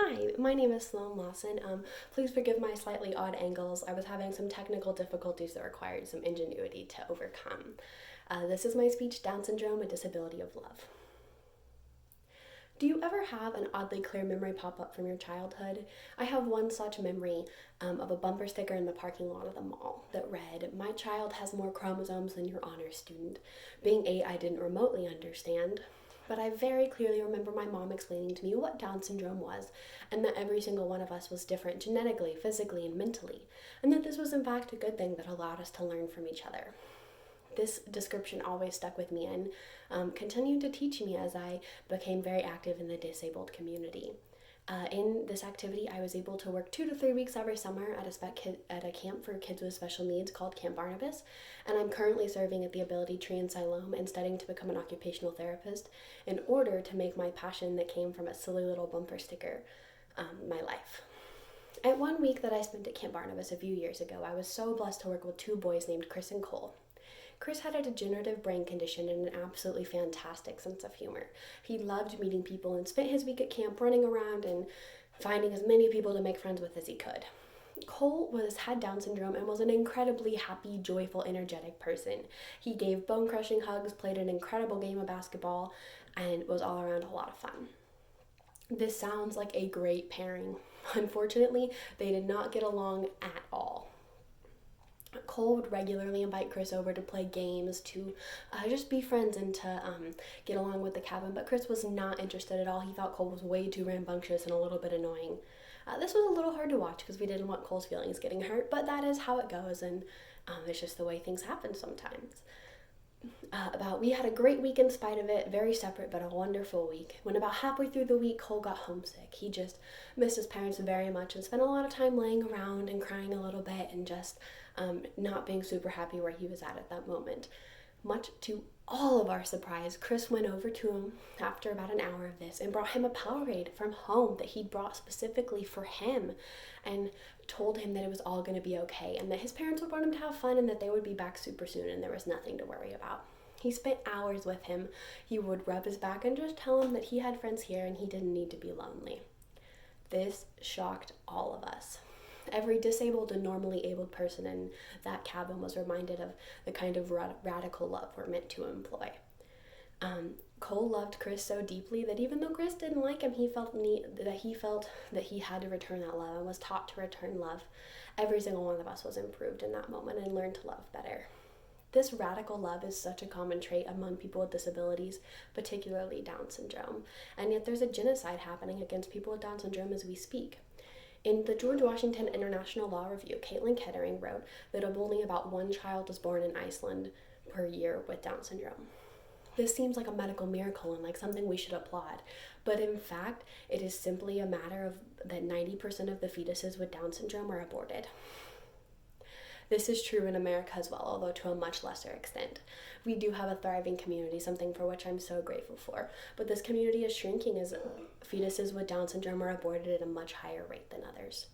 Hi, my name is Sloan Lawson. Please forgive my slightly odd angles. I was having some technical difficulties that required some ingenuity to overcome. This is my speech, Down Syndrome, a Disability of Love. Do you ever have an oddly clear memory pop up from your childhood? I have one such memory of a bumper sticker in the parking lot of the mall that read, "My child has more chromosomes than your honor student." Being 8, I didn't remotely understand, but I very clearly remember my mom explaining to me what Down syndrome was, and that every single one of us was different genetically, physically, and mentally, and that this was in fact a good thing that allowed us to learn from each other. This description always stuck with me and continued to teach me as I became very active in the disabled community. In this activity, I was able to work 2 to 3 weeks every summer at a camp for kids with special needs called Camp Barnabas, and I'm currently serving at the Ability Tree in Siloam and studying to become an occupational therapist in order to make my passion that came from a silly little bumper sticker my life. At one week that I spent at Camp Barnabas a few years ago, I was so blessed to work with 2 boys named Chris and Cole. Chris had a degenerative brain condition and an absolutely fantastic sense of humor. He loved meeting people and spent his week at camp running around and finding as many people to make friends with as he could. Cole had Down syndrome and was an incredibly happy, joyful, energetic person. He gave bone-crushing hugs, played an incredible game of basketball, and was all around a lot of fun. This sounds like a great pairing. Unfortunately, they did not get along at all. Cole would regularly invite Chris over to play games, to just be friends and to get along with the cabin, but Chris was not interested at all. He thought Cole was way too rambunctious and a little bit annoying. This was a little hard to watch because we didn't want Cole's feelings getting hurt, but that is how it goes, and it's just the way things happen sometimes. We had a great week in spite of it, very separate but a wonderful week. When about halfway through the week, Cole got homesick. He just missed his parents very much and spent a lot of time laying around and crying a little bit and just not being super happy where he was at that moment. Much to all of our surprise, Chris went over to him after about an hour of this and brought him a Powerade from home that he'd brought specifically for him, and told him that it was all going to be okay and that his parents would want him to have fun and that they would be back super soon and there was nothing to worry about. He spent hours with him. He would rub his back and just tell him that he had friends here and he didn't need to be lonely. This shocked all of us. Every disabled and normally abled person in that cabin was reminded of the kind of radical love we're meant to employ. Cole loved Chris so deeply that even though Chris didn't like him, he felt that he had to return that love and was taught to return love. Every single one of us was improved in that moment and learned to love better. This radical love is such a common trait among people with disabilities, particularly Down syndrome, and yet there's a genocide happening against people with Down syndrome as we speak. In the George Washington International Law Review, Caitlin Kettering wrote that only about 1 child is born in Iceland per year with Down syndrome. This seems like a medical miracle and like something we should applaud, but in fact, it is simply a matter of that 90% of the fetuses with Down syndrome are aborted. This is true in America as well, although to a much lesser extent. We do have a thriving community, something for which I'm so grateful for, but this community is shrinking as fetuses with Down syndrome are aborted at a much higher rate than others.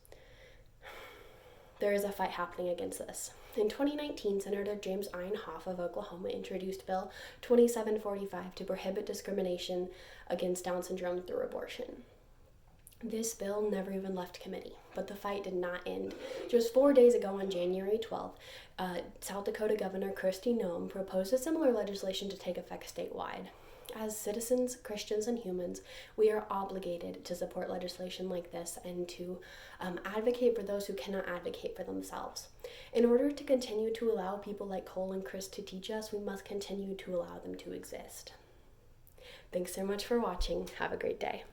There is a fight happening against this. In 2019, Senator James Inhofe of Oklahoma introduced Bill 2745 to prohibit discrimination against Down syndrome through abortion. This bill never even left committee, but the fight did not end. Just 4 days ago, on January 12th, South Dakota Governor Kristi Noem proposed a similar legislation to take effect statewide. As citizens, Christians, and humans, we are obligated to support legislation like this and to advocate for those who cannot advocate for themselves. In order to continue to allow people like Cole and Chris to teach us, we must continue to allow them to exist. Thanks so much for watching. Have a great day.